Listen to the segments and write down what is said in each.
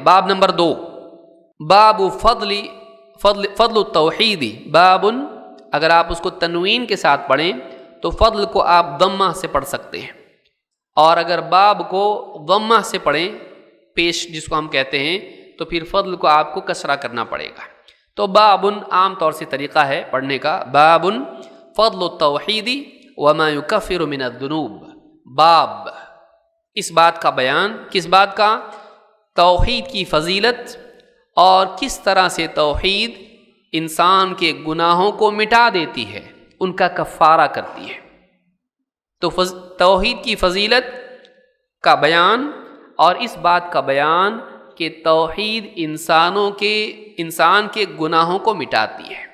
باب نمبر 2، باب فضل التوحیدی، بابن، اگر آپ اس کو تنوین کے ساتھ پڑھیں تو فضل کو آپ ضمہ سے پڑھ سکتے ہیں، اور اگر باب کو ضمہ سے پڑھیں، پیش جس کو ہم کہتے ہیں، تو پھر فضل کو آپ کو کسرہ کرنا پڑے گا۔ تو بابن عام طور سے طریقہ ہے پڑھنے کا، بابن فضل التوحیدی وما یکفر من الذنوب، باب اس بات کا بیان، کس بات کا؟ توحید کی فضیلت اور کس طرح سے توحید انسان کے گناہوں کو مٹا دیتی ہے، ان کا کفارہ کرتی ہے۔ تو توحید کی فضیلت کا بیان اور اس بات کا بیان کہ توحید انسان کے گناہوں کو مٹاتی ہے،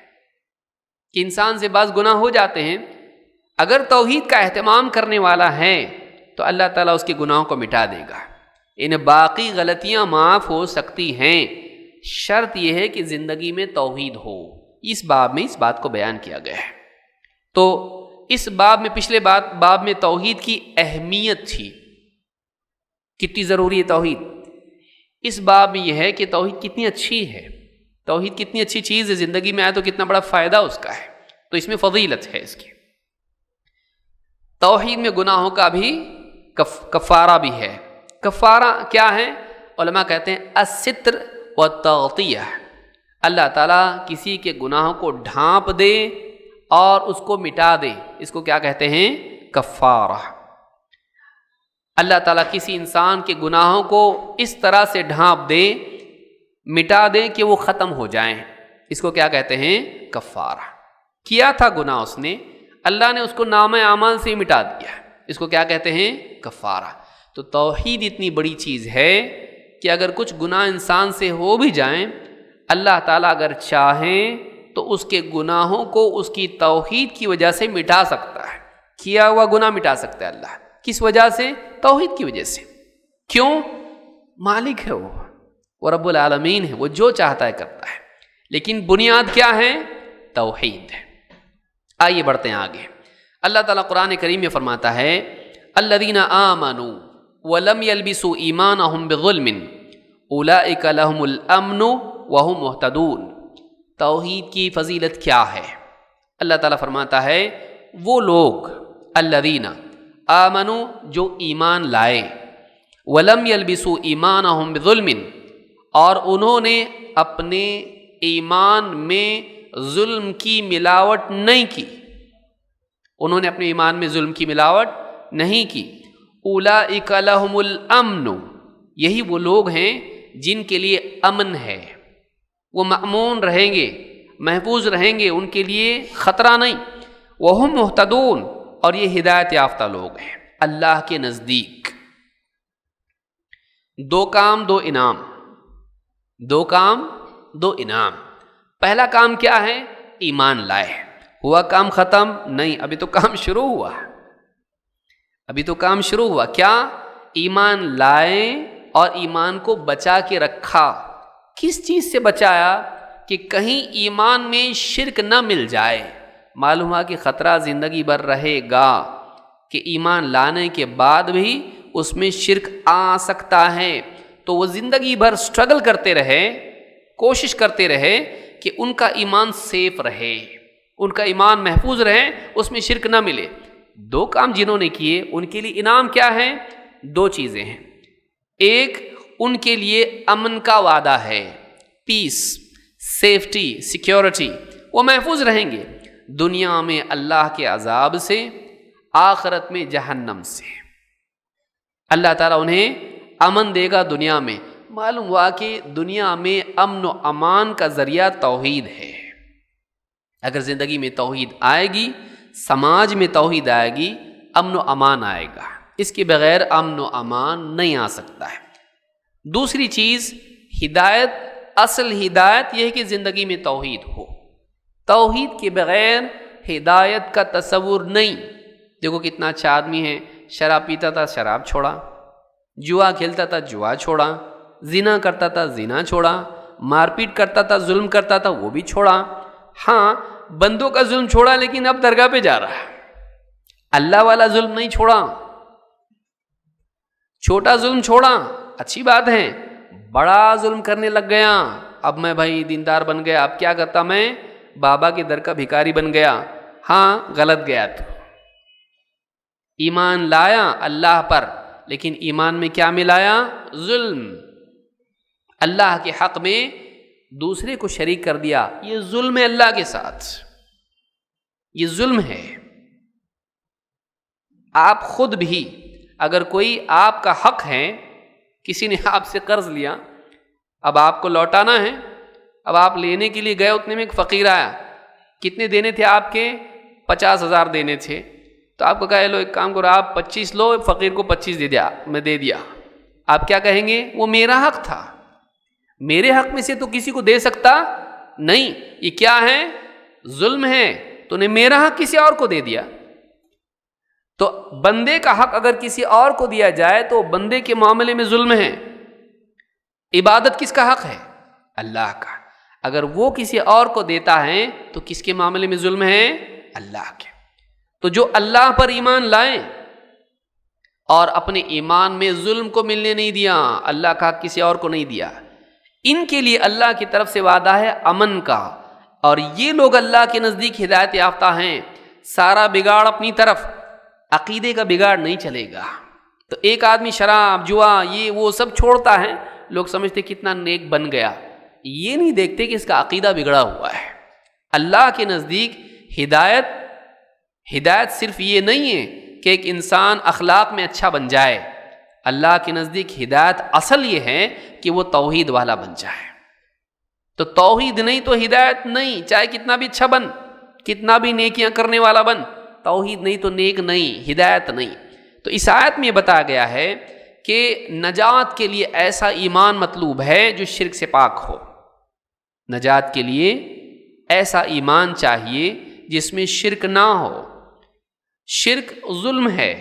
کہ انسان سے بعض گناہ ہو جاتے ہیں، اگر توحید کا اہتمام کرنے والا ہے تو اللہ تعالیٰ اس کے گناہوں کو مٹا دے گا۔ باقی غلطیاں معاف ہو سکتی ہیں، شرط یہ ہے کہ زندگی میں توحید ہو۔ اس باب میں اس بات کو بیان کیا گیا ہے۔ تو اس باب میں، پچھلے باب میں توحید کی اہمیت تھی، کتنی ضروری ہے توحید۔ اس باب میں یہ ہے کہ توحید کتنی اچھی ہے، توحید کتنی اچھی چیز ہے، زندگی میں آئے تو کتنا بڑا فائدہ اس کا ہے، تو اس میں فضیلت ہے اس کی۔ توحید میں گناہوں کا بھی کفارہ بھی ہے۔ کفارہ کیا ہے؟ علماء کہتے ہیں الستر والتغطیہ، اللہ تعالیٰ کسی کے گناہوں کو ڈھانپ دے اور اس کو مٹا دے، اس کو کیا کہتے ہیں؟ کفارہ۔ اللہ تعالیٰ کسی انسان کے گناہوں کو اس طرح سے ڈھانپ دے، مٹا دے کہ وہ ختم ہو جائیں، اس کو کیا کہتے ہیں؟ کفارہ۔ کیا تھا گناہ اس نے، اللہ نے اس کو نامہ اعمال سے مٹا دیا، اس کو کیا کہتے ہیں؟ کفارہ۔ تو توحید اتنی بڑی چیز ہے کہ اگر کچھ گناہ انسان سے ہو بھی جائیں، اللہ تعالیٰ اگر چاہیں تو اس کے گناہوں کو اس کی توحید کی وجہ سے مٹا سکتا ہے۔ کیا ہوا گناہ مٹا سکتا ہے اللہ، کس وجہ سے؟ توحید کی وجہ سے۔ کیوں؟ مالک ہے وہ رب العالمین ہے، وہ جو چاہتا ہے کرتا ہے، لیکن بنیاد کیا ہے؟ توحید ہے۔ آئیے بڑھتے ہیں آگے۔ اللہ تعالیٰ قرآن کریم میں فرماتا ہے الذین آمنوا ولم يلبسوا ایمانہم بظلم اولئک لہم الامن وہم مہتدون۔ توحید کی فضیلت کیا ہے؟ اللہ تعالیٰ فرماتا ہے وہ لوگ الذین آمنوا جو ایمان لائے، ولم يلبسوا ایمانہم بظلم اور انہوں نے اپنے ایمان میں ظلم کی ملاوٹ نہیں کی، انہوں نے اپنے ایمان میں ظلم کی ملاوٹ نہیں کی۔ اولئک لہم الامن، یہی وہ لوگ ہیں جن کے لیے امن ہے، وہ مأمون رہیں گے، محفوظ رہیں گے، ان کے لیے خطرہ نہیں۔ وہم مہتدون، اور یہ ہدایت یافتہ لوگ ہیں اللہ کے نزدیک۔ دو کام دو انعام، دو کام دو انعام۔ پہلا کام کیا ہے؟ ایمان لائے۔ ہوا کام ختم؟ نہیں، ابھی تو کام شروع ہوا، ابھی تو کام شروع ہوا۔ کیا؟ ایمان لائے اور ایمان کو بچا کے رکھا۔ کس چیز سے بچایا؟ کہ کہیں ایمان میں شرک نہ مل جائے۔ معلوم ہوا کہ خطرہ زندگی بھر رہے گا کہ ایمان لانے کے بعد بھی اس میں شرک آ سکتا ہے، تو وہ زندگی بھر سٹرگل کرتے رہے، کوشش کرتے رہے کہ ان کا ایمان سیف رہے، ان کا ایمان محفوظ رہے، اس میں شرک نہ ملے۔ دو کام جنہوں نے کیے ان کے لیے انعام کیا ہے؟ دو چیزیں ہیں۔ ایک، ان کے لیے امن کا وعدہ ہے، پیس، سیفٹی، سیکیورٹی، وہ محفوظ رہیں گے دنیا میں اللہ کے عذاب سے، آخرت میں جہنم سے۔ اللہ تعالیٰ انہیں امن دے گا دنیا میں۔ معلوم ہوا کہ دنیا میں امن و امان کا ذریعہ توحید ہے۔ اگر زندگی میں توحید آئے گی، سماج میں توحید آئے گی، امن و امان آئے گا، اس کے بغیر امن و امان نہیں آ سکتا ہے۔ دوسری چیز ہدایت، اصل ہدایت یہ ہے کہ زندگی میں توحید ہو، توحید کے بغیر ہدایت کا تصور نہیں۔ دیکھو کتنا اچھا آدمی ہے، شراب پیتا تھا شراب چھوڑا، جوا کھیلتا تھا جوا چھوڑا، زنا کرتا تھا زنا چھوڑا، مار پیٹ کرتا تھا ظلم کرتا تھا وہ بھی چھوڑا۔ ہاں بندوں کا ظلم چھوڑا لیکن اب درگاہ پہ جا رہا ہے۔ اللہ والا ظلم نہیں چھوڑا، چھوٹا ظلم چھوڑا، اچھی بات ہے، بڑا ظلم کرنے لگ گیا، اب میں بھائی دیندار بن گیا، اب کیا کرتا میں بابا کے در کا بھکاری بن گیا۔ ہاں غلط گیا، تو ایمان لایا اللہ پر، لیکن ایمان میں کیا ملایا؟ ظلم۔ اللہ کے حق میں دوسرے کو شریک کر دیا، یہ ظلم ہے اللہ کے ساتھ، یہ ظلم ہے۔ آپ خود بھی اگر کوئی آپ کا حق ہے، کسی نے آپ سے قرض لیا، اب آپ کو لوٹانا ہے، اب آپ لینے کے لیے گئے، اتنے میں ایک فقیر آیا، کتنے دینے تھے آپ کے؟ 50,000 دینے تھے، تو آپ کو کہا لو ایک کام کرو، آپ 25 لو، فقیر کو 25 دے دیا، میں دے دیا، آپ کیا کہیں گے؟ وہ میرا حق تھا، میرے حق میں سے تو کسی کو دے سکتا نہیں، یہ کیا ہے؟ ظلم ہے، تو نے میرا حق کسی اور کو دے دیا۔ تو بندے کا حق اگر کسی اور کو دیا جائے تو بندے کے معاملے میں ظلم ہے۔ عبادت کس کا حق ہے؟ اللہ کا، اگر وہ کسی اور کو دیتا ہے تو کس کے معاملے میں ظلم ہے؟ اللہ کے۔ تو جو اللہ پر ایمان لائیں اور اپنے ایمان میں ظلم کو ملنے نہیں دیا، اللہ کا حق کسی اور کو نہیں دیا، ان کے لیے اللہ کی طرف سے وعدہ ہے امن کا، اور یہ لوگ اللہ کے نزدیک ہدایت یافتہ ہیں۔ سارا بگاڑ اپنی طرف، عقیدے کا بگاڑ نہیں چلے گا۔ تو ایک آدمی شراب، جوا، یہ وہ سب چھوڑتا ہے، لوگ سمجھتے کتنا نیک بن گیا، یہ نہیں دیکھتے کہ اس کا عقیدہ بگڑا ہوا ہے۔ اللہ کے نزدیک ہدایت صرف یہ نہیں ہے کہ ایک انسان اخلاق میں اچھا بن جائے، اللہ کے نزدیک ہدایت اصل یہ ہے کہ وہ توحید والا بن جائے۔ تو توحید نہیں تو ہدایت نہیں، چاہے کتنا بھی اچھا بن، کتنا بھی نیکیاں کرنے والا بن، توحید نہیں تو نیک نہیں، ہدایت نہیں۔ تو اس آیت میں بتایا گیا ہے کہ نجات کے لیے ایسا ایمان مطلوب ہے جو شرک سے پاک ہو۔ نجات کے لیے ایسا ایمان چاہیے جس میں شرک نہ ہو۔ شرک ظلم ہے،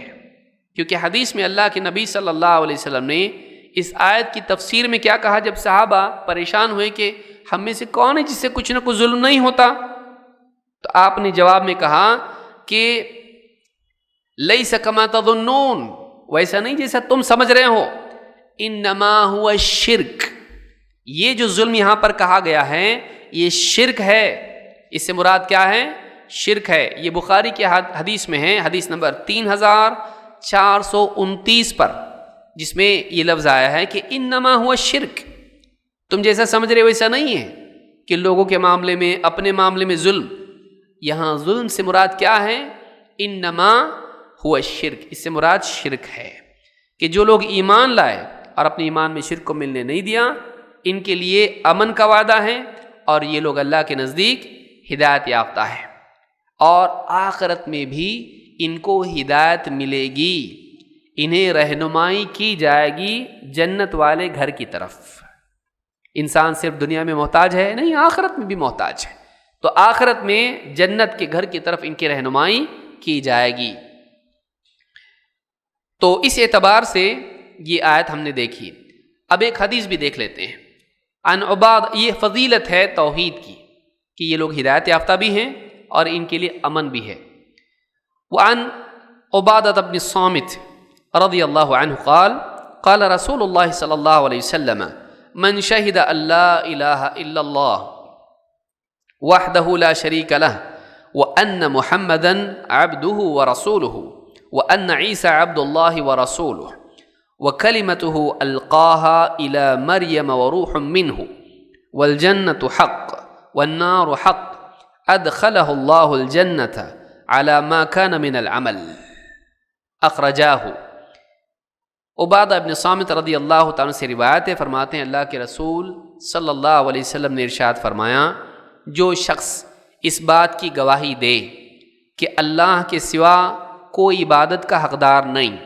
کیونکہ حدیث میں اللہ کے نبی صلی اللہ علیہ وسلم نے اس آیت کی تفسیر میں کیا کہا؟ جب صحابہ پریشان ہوئے کہ ہم میں سے کون ہے جس سے کچھ نہ کچھ ظلم نہیں ہوتا، تو آپ نے جواب میں کہا کہ لیس کما تظنون، ویسا نہیں جیسا تم سمجھ رہے ہو، انما ہوا شرک، یہ جو ظلم یہاں پر کہا گیا ہے یہ شرک ہے۔ اس سے مراد کیا ہے؟ شرک ہے۔ یہ بخاری کی حدیث میں ہے، حدیث نمبر 3429 پر، جس میں یہ لفظ آیا ہے کہ انما ہوا شرک، تم جیسا سمجھ رہے ویسا نہیں ہے کہ لوگوں کے معاملے میں، اپنے معاملے میں ظلم۔ یہاں ظلم سے مراد کیا ہے؟ انما ہوا شرک، اس سے مراد شرک ہے کہ جو لوگ ایمان لائے اور اپنے ایمان میں شرک کو ملنے نہیں دیا، ان کے لیے امن کا وعدہ ہے، اور یہ لوگ اللہ کے نزدیک ہدایت یافتہ ہے، اور آخرت میں بھی ان کو ہدایت ملے گی، انہیں رہنمائی کی جائے گی جنت والے گھر کی طرف۔ انسان صرف دنیا میں محتاج ہے نہیں، آخرت میں بھی محتاج ہے، تو آخرت میں جنت کے گھر کی طرف ان کی رہنمائی کی جائے گی۔ تو اس اعتبار سے یہ آیت ہم نے دیکھی۔ اب ایک حدیث بھی دیکھ لیتے ہیں۔ عن عباد، یہ فضیلت ہے توحید کی کہ یہ لوگ ہدایت یافتہ بھی ہیں اور ان کے لیے امن بھی ہے۔ وعن عبادۃ بن الصامت رضی اللہ عنہ قال قال رسول اللہ صلی اللہ علیہ وسلم من شہد ان لا الہ الا اللہ وحدہ لا شریک لہ وان محمدا عبدہ ورسولہ وان عیسی عبد اللہ ورسولہ وکلمتہ القاها الى مریم وروح منہ والجنۃ حق والنار حق ادخلہ اللہ الجنۃ على ما كان من العمل اخرجاہ۔ عبادہ ابن صامت رضی اللہ تعالیٰ سے روایت ہے، فرماتے ہیں اللہ کے رسول صلی اللہ علیہ وسلم نے ارشاد فرمایا، جو شخص اس بات کی گواہی دے کہ اللہ کے سوا کوئی عبادت کا حقدار نہیں،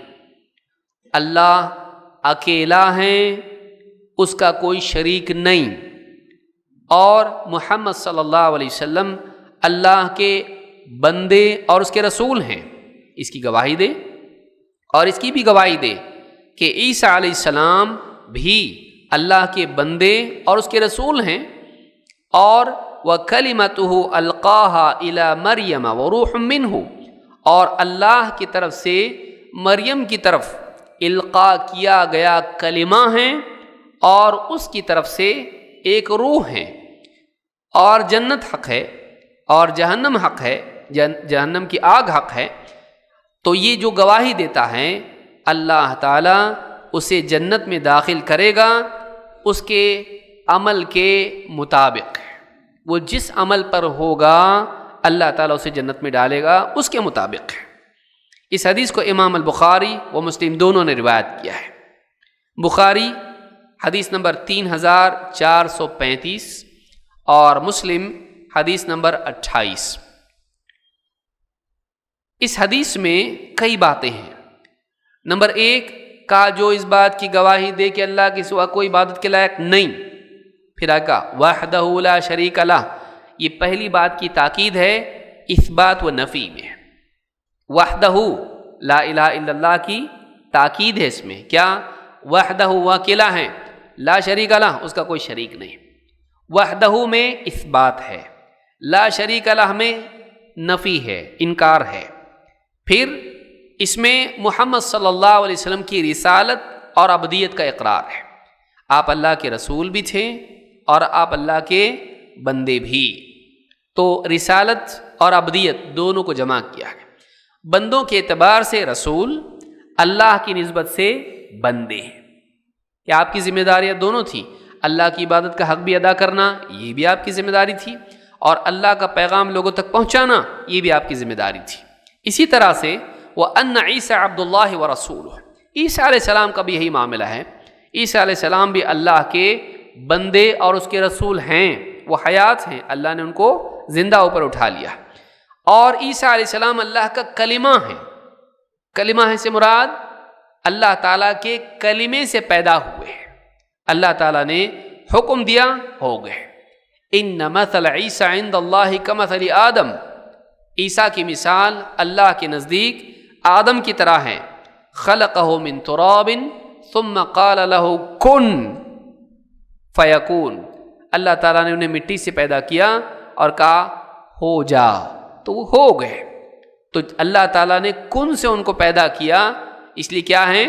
اللہ اکیلا ہے، اس کا کوئی شریک نہیں، اور محمد صلی اللہ علیہ وسلم اللہ کے بندے اور اس کے رسول ہیں، اس کی گواہی دے، اور اس کی بھی گواہی دے کہ عیسیٰ علیہ السلام بھی اللہ کے بندے اور اس کے رسول ہیں، اور وَكَلِمَتُهُ أَلْقَاهَا إِلَى مَرْيَمَ وَرُوحٌ مِّنْهُ، اور اللہ کی طرف سے مریم کی طرف القاء کیا گیا کلمہ ہیں اور اس کی طرف سے ایک روح ہے، اور جنت حق ہے اور جہنم حق ہے، جہنم کی آگ حق ہے، تو یہ جو گواہی دیتا ہے اللہ تعالیٰ اسے جنت میں داخل کرے گا اس کے عمل کے مطابق۔ وہ جس عمل پر ہوگا اللہ تعالیٰ اسے جنت میں ڈالے گا اس کے مطابق۔ اس حدیث کو امام البخاری و مسلم دونوں نے روایت کیا ہے۔ بخاری حدیث نمبر 3435 اور مسلم حدیث نمبر 28۔ اس حدیث میں کئی باتیں ہیں۔ نمبر 1 کا جو اس بات کی گواہی دے کہ اللہ کے سوا کوئی عبادت کے لائق نہیں، پھر آگا وحدہ لا شریک لہ، یہ پہلی بات کی تاکید ہے اثبات و نفی میں۔ وحدہ لا الہ الا اللہ کی تاکید ہے اس میں، کیا وحدہ وہ اکیلا ہے، لا شریک لہ اس کا کوئی شریک نہیں۔ وحدہ میں اثبات ہے، لا شریک لہ میں نفی ہے، انکار ہے۔ پھر اس میں محمد صلی اللہ علیہ وسلم کی رسالت اور عبدیت کا اقرار ہے، آپ اللہ کے رسول بھی تھے اور آپ اللہ کے بندے بھی، تو رسالت اور عبدیت دونوں کو جمع کیا ہے۔ بندوں کے اعتبار سے رسول، اللہ کی نسبت سے بندے، کہ آپ کی ذمہ داریاں دونوں تھیں، اللہ کی عبادت کا حق بھی ادا کرنا یہ بھی آپ کی ذمہ داری تھی، اور اللہ کا پیغام لوگوں تک پہنچانا یہ بھی آپ کی ذمہ داری تھی۔ اسی طرح سے وَأَنَّ عِيسَىٰ عَبْدُ اللَّهِ وَرَسُولُهُ، عیسیٰ علیہ السلام کا بھی یہی معاملہ ہے، عیسیٰ علیہ السلام بھی اللہ کے بندے اور اس کے رسول ہیں، وہ حیات ہیں، اللہ نے ان کو زندہ اوپر اٹھا لیا، اور عیسیٰ علیہ السلام اللہ کا کلمہ ہے۔ کلمہ ہے سے مراد اللہ تعالیٰ کے کلمے سے پیدا ہوئے، اللہ تعالیٰ نے حکم دیا ہو گئے۔ ان مثل عیسیٰ عند اللہ کمثل آدم، عیسیٰ کی مثال اللہ کے نزدیک آدم کی طرح ہے، خلقہ من تراب ثم قال له کن فیکون، اللہ تعالیٰ نے انہیں مٹی سے پیدا کیا اور کہا ہو جا، تو وہ ہو گئے۔ تو اللہ تعالیٰ نے کن سے ان کو پیدا کیا، اس لیے کیا ہے،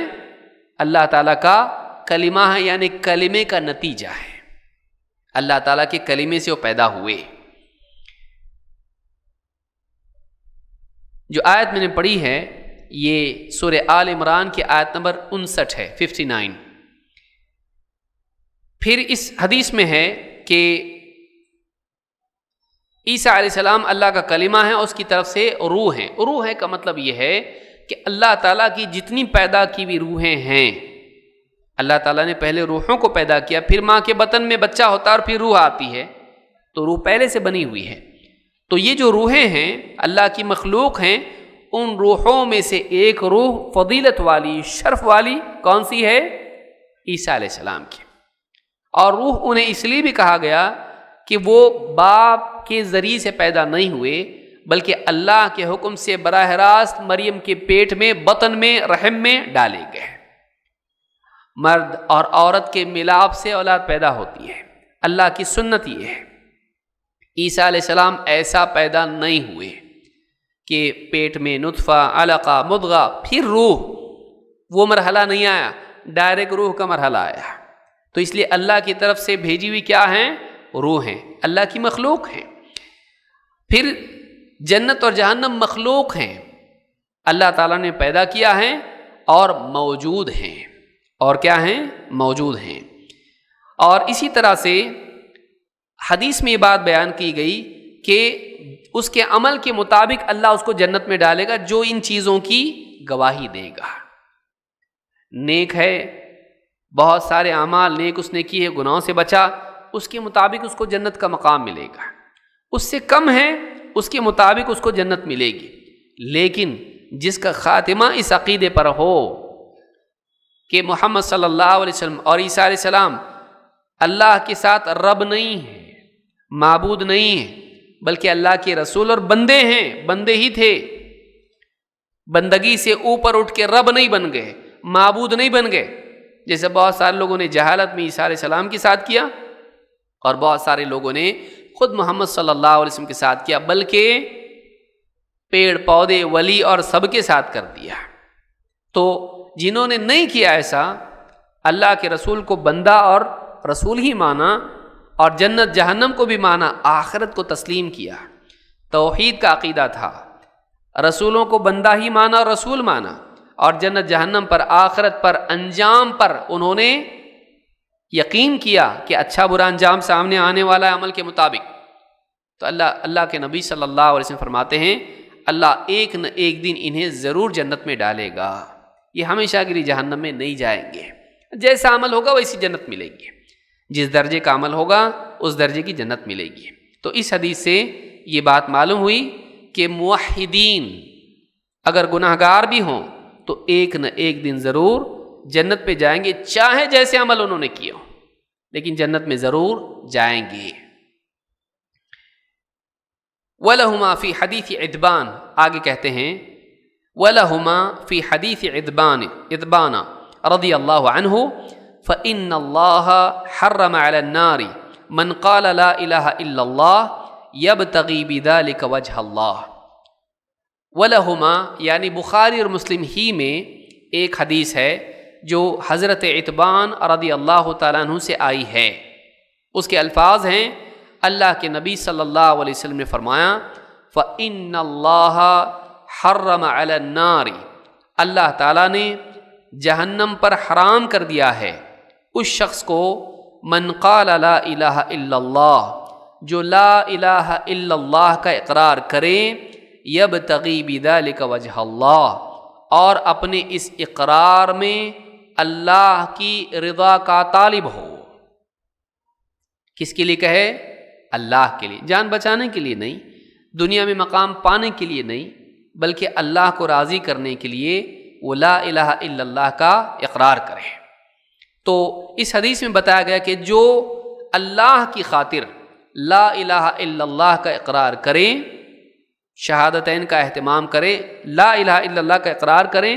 اللہ تعالیٰ کا کلمہ ہے، یعنی کلمے کا نتیجہ ہے، اللہ تعالیٰ کے کلمے سے وہ پیدا ہوئے۔ جو آیت میں نے پڑھی ہے یہ سورہ آل عمران کی آیت نمبر 59 ہے، 59۔ پھر اس حدیث میں ہے کہ عیسیٰ علیہ السلام اللہ کا کلمہ ہے اور اس کی طرف سے روح ہیں۔ روح ہے کا مطلب یہ ہے کہ اللہ تعالیٰ کی جتنی پیدا کی ہوئی روحیں ہیں، اللہ تعالیٰ نے پہلے روحوں کو پیدا کیا، پھر ماں کے بطن میں بچہ ہوتا ہے اور پھر روح آتی ہے، تو روح پہلے سے بنی ہوئی ہے۔ تو یہ جو روحیں ہیں اللہ کی مخلوق ہیں، ان روحوں میں سے ایک روح فضیلت والی، شرف والی کون سی ہے، عیسیٰ علیہ السلام کی۔ اور روح انہیں اس لیے بھی کہا گیا کہ وہ باپ کے ذریعے سے پیدا نہیں ہوئے، بلکہ اللہ کے حکم سے براہ راست مریم کے پیٹ میں، بطن میں، رحم میں ڈالے گئے۔ مرد اور عورت کے ملاپ سے اولاد پیدا ہوتی ہے، اللہ کی سنت یہ ہے۔ عیسیٰ علیہ السلام ایسا پیدا نہیں ہوئے کہ پیٹ میں نطفہ، علقہ، مضغہ، پھر روح، وہ مرحلہ نہیں آیا، ڈائریکٹ روح کا مرحلہ آیا۔ تو اس لیے اللہ کی طرف سے بھیجی ہوئی کیا ہیں، روح ہیں، اللہ کی مخلوق ہیں۔ پھر جنت اور جہنم مخلوق ہیں، اللہ تعالیٰ نے پیدا کیا ہے اور موجود ہیں، اور کیا ہیں، موجود ہیں۔ اور اسی طرح سے حدیث میں یہ بات بیان کی گئی کہ اس کے عمل کے مطابق اللہ اس کو جنت میں ڈالے گا جو ان چیزوں کی گواہی دے گا۔ نیک ہے، بہت سارے اعمال نیک اس نے کیے، گناہوں سے بچا، اس کے مطابق اس کو جنت کا مقام ملے گا۔ اس سے کم ہے، اس کے مطابق اس کو جنت ملے گی۔ لیکن جس کا خاتمہ اس عقیدے پر ہو کہ محمد صلی اللہ علیہ وسلم اور عیسیٰ علیہ السلام اللہ کے ساتھ رب نہیں ہیں، معبود نہیں ہیں، بلکہ اللہ کے رسول اور بندے ہیں، بندے ہی تھے، بندگی سے اوپر اٹھ کے رب نہیں بن گئے، معبود نہیں بن گئے، جیسے بہت سارے لوگوں نے جہالت میں عیسیٰ علیہ السلام کے ساتھ کیا، اور بہت سارے لوگوں نے خود محمد صلی اللہ علیہ وسلم کے ساتھ کیا، بلکہ پیڑ پودے، ولی اور سب کے ساتھ کر دیا۔ تو جنہوں نے نہیں کیا ایسا، اللہ کے رسول کو بندہ اور رسول ہی مانا اور جنت جہنم کو بھی مانا، آخرت کو تسلیم کیا، توحید کا عقیدہ تھا، رسولوں کو بندہ ہی مانا اور رسول مانا، اور جنت جہنم پر، آخرت پر، انجام پر انہوں نے یقین کیا کہ اچھا برا انجام سامنے آنے والا ہے عمل کے مطابق۔ تو اللہ کے نبی صلی اللہ علیہ وسلم فرماتے ہیں اللہ ایک نہ ایک دن انہیں ضرور جنت میں ڈالے گا، یہ ہمیشہ کے لیے جہنم میں نہیں جائیں گے، جیسا عمل ہوگا ویسی جنت ملے گی، جس درجے کا عمل ہوگا اس درجے کی جنت ملے گی۔ تو اس حدیث سے یہ بات معلوم ہوئی کہ موحدین اگر گناہ گار بھی ہوں تو ایک نہ ایک دن ضرور جنت پہ جائیں گے، چاہے جیسے عمل انہوں نے کیا ہو، لیکن جنت میں ضرور جائیں گے۔ وَلَهُمَا فِي حَدِيثِ عِتْبَانَ، آگے کہتے ہیں وَلَهُمَا فِي حَدِيثِ عِتْبَانَ رضی اللہ عنہ فَإِنَّ اللَّهَ حَرَّمَ عَلَى النَّارِ مَنْ قَالَ لَا إِلَهَ إِلَّا اللَّهِ يَبْتَغِي بِذَلِكَ وَجْهَ اللَّهِ۔ وَلَهُمَا یعنی بخاری اور مسلم ہی میں ایک حدیث ہے جو حضرت عتبان رضی اللہ تعالیٰ عنہ سے آئی ہے، اس کے الفاظ ہیں اللہ کے نبی صلی اللہ علیہ وسلم نے فرمایا فَإِنَّ اللَّهَ حَرَّمَ عَلَى النَّارِ، اللہ تعالیٰ نے جہنم پر حرام کر دیا ہے اس شخص کو من قال لا الہ الا اللہ، جو لا الہ الا اللہ کا اقرار کرے، یبتغی بذلک وجہ اللہ، اور اپنے اس اقرار میں اللہ کی رضا کا طالب ہو۔ کس کے لیے کہے؟ اللہ کے لیے، جان بچانے کے لیے نہیں، دنیا میں مقام پانے کے لیے نہیں، بلکہ اللہ کو راضی کرنے کے لیے وہ لا الہ الا اللہ کا اقرار کرے۔ تو اس حدیث میں بتایا گیا کہ جو اللہ کی خاطر لا الہ الا اللہ کا اقرار کرے، شہادتین کا اہتمام کرے، لا الہ الا اللہ کا اقرار کرے،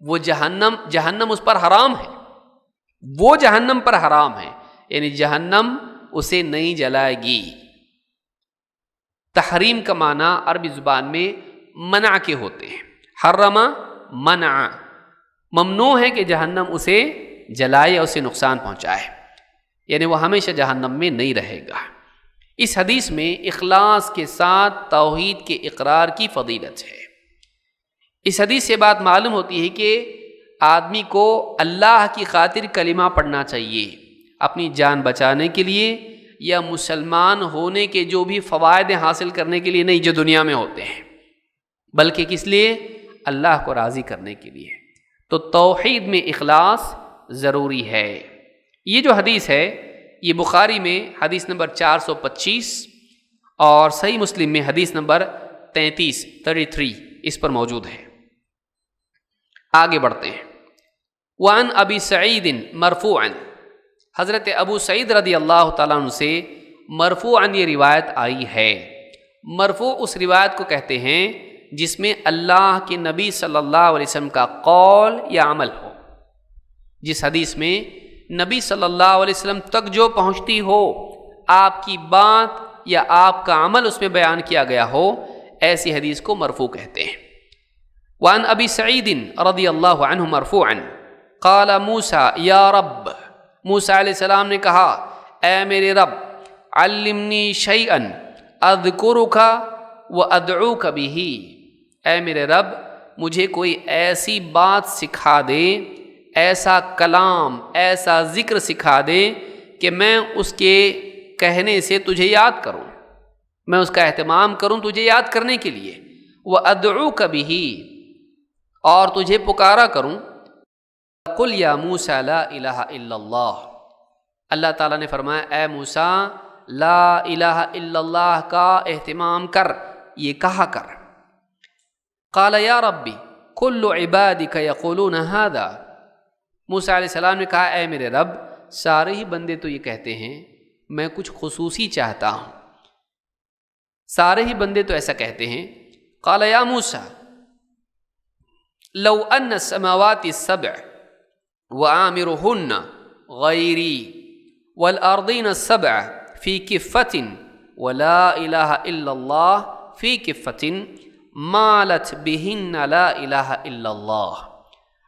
وہ جہنم اس پر حرام ہے، وہ جہنم پر حرام ہے، یعنی جہنم اسے نہیں جلائے گی۔ تحریم کا معنی عربی زبان میں منع کے ہوتے ہیں، حرم منع، ممنوع ہے کہ جہنم اسے جلائے، اسے نقصان پہنچائے، یعنی وہ ہمیشہ جہنم میں نہیں رہے گا۔ اس حدیث میں اخلاص کے ساتھ توحید کے اقرار کی فضیلت ہے۔ اس حدیث سے بات معلوم ہوتی ہے کہ آدمی کو اللہ کی خاطر کلمہ پڑھنا چاہیے، اپنی جان بچانے کے لیے یا مسلمان ہونے کے جو بھی فوائد حاصل کرنے کے لیے نہیں جو دنیا میں ہوتے ہیں، بلکہ کس لیے؟ اللہ کو راضی کرنے کے لیے۔ تو توحید میں اخلاص ضروری ہے۔ یہ جو حدیث ہے یہ بخاری میں حدیث نمبر 425 اور صحیح مسلم میں حدیث نمبر 33 اس پر موجود ہے۔ آگے بڑھتے ہیں۔ وعن ابی سعید مرفوعا، حضرت ابو سعید رضی اللہ تعالیٰ عنہ سے مرفوعاً یہ روایت آئی ہے۔ مرفوع اس روایت کو کہتے ہیں جس میں اللہ کے نبی صلی اللہ علیہ وسلم کا قول یا عمل ہو، جس حدیث میں نبی صلی اللہ علیہ وسلم تک جو پہنچتی ہو، آپ کی بات یا آپ کا عمل اس میں بیان کیا گیا ہو، ایسی حدیث کو مرفوع کہتے ہیں۔ وعن ابی سعید رضی اللہ عنہ مرفوعاً قال موسیٰ یا رب، موسیٰ علیہ السلام نے کہا اے میرے رب، علمنی شیئا اذکرک وادعوک بہ، اے میرے رب مجھے کوئی ایسی بات سکھا دے، ایسا کلام، ایسا ذکر سکھا دے کہ میں اس کے کہنے سے تجھے یاد کروں، میں اس کا اہتمام کروں تجھے یاد کرنے کے لیے، وادعوک بہ، اور تجھے پکارا کروں۔ قل یا موسیٰ لا الہ الا اللہ، اللہ تعالیٰ نے فرمایا اے موسیٰ لا الہ الا اللہ کا اہتمام کر، یہ کہا کر۔ قال یا ربی کل عبادک یقولون ھذا، موسیٰ علیہ السلام نے کہا اے میرے رب سارے ہی بندے تو یہ کہتے ہیں، میں کچھ خصوصی چاہتا ہوں، سارے ہی بندے تو ایسا کہتے ہیں۔ قال یا موسیٰ لو ان السماوات السبع وعامرهن غیری والارضین السبع فی کفۃ ولا الہ الا اللہ فی کفۃ مالت بہن لا الہ الا اللہ۔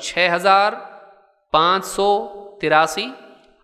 6583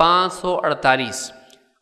548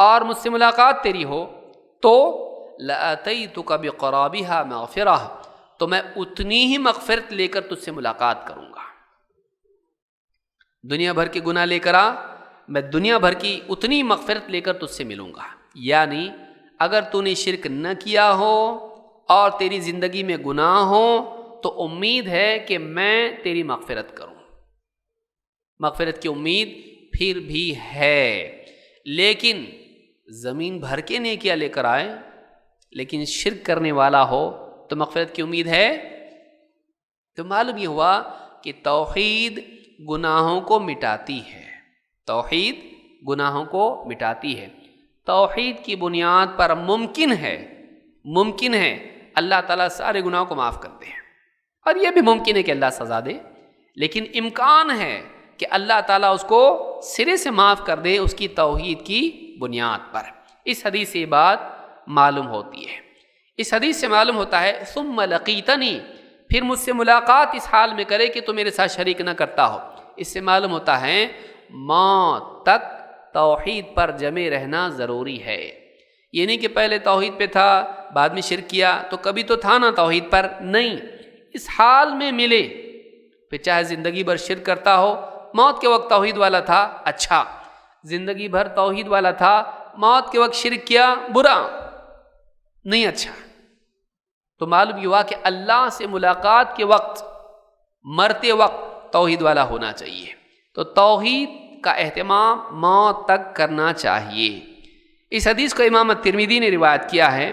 اور مجھ سے ملاقات تیری ہو تو لَأَتَيْتُكَ بِقَرَابِهَا مَغْفِرَةً، تو میں اتنی ہی مغفرت لے کر تجھ سے ملاقات کروں گا۔ دنیا بھر کے گناہ لے کر آ، میں دنیا بھر کی اتنی مغفرت لے کر تجھ سے ملوں گا۔ یعنی اگر تو نے شرک نہ کیا ہو اور تیری زندگی میں گناہ ہو تو امید ہے کہ میں تیری مغفرت کروں، مغفرت کی امید پھر بھی ہے۔ لیکن زمین بھر کے نیکیاں لے کر آئے لیکن شرک کرنے والا ہو تو مغفرت کی امید ہے؟ تو معلوم یہ ہوا کہ توحید گناہوں کو مٹاتی ہے، توحید گناہوں کو مٹاتی ہے۔ توحید کی بنیاد پر ممکن ہے اللہ تعالیٰ سارے گناہوں کو معاف کر دے، اور یہ بھی ممکن ہے کہ اللہ سزا دے، لیکن امکان ہے کہ اللہ تعالیٰ اس کو سرے سے معاف کر دے اس کی توحید کی بنیاد پر۔ اس حدیث سے یہ بات معلوم ہوتی ہے۔ اس حدیث سے معلوم ہوتا ہے ثم لقیتنی، پھر مجھ سے ملاقات اس حال میں کرے کہ تو میرے ساتھ شریک نہ کرتا ہو۔ اس سے معلوم ہوتا ہے موت تک توحید پر جمے رہنا ضروری ہے۔ یہ نہیں کہ پہلے توحید پہ تھا بعد میں شرک کیا تو کبھی تو تھا نا توحید پر، نہیں، اس حال میں ملے، پھر چاہے زندگی بھر شرک کرتا ہو، موت کے وقت توحید والا تھا اچھا، زندگی بھر توحید والا تھا، موت کے وقت شرک کیا برا، نہیں اچھا۔ تو معلوم یہ ہوا کہ اللہ سے ملاقات کے وقت، مرتے وقت توحید والا ہونا چاہیے۔ تو توحید کا اہتمام موت تک کرنا چاہیے۔ اس حدیث کو امام ترمذی نے روایت کیا ہے،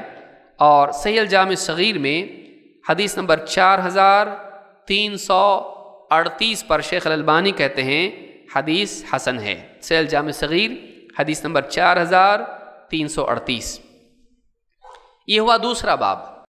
اور صحیح الجامع صغیر میں حدیث نمبر 4338 پر شیخ الالبانی کہتے ہیں حدیث حسن ہے۔ صحیح الجامع صغیر حدیث نمبر 4338۔ یہ ہوا دوسرا باب۔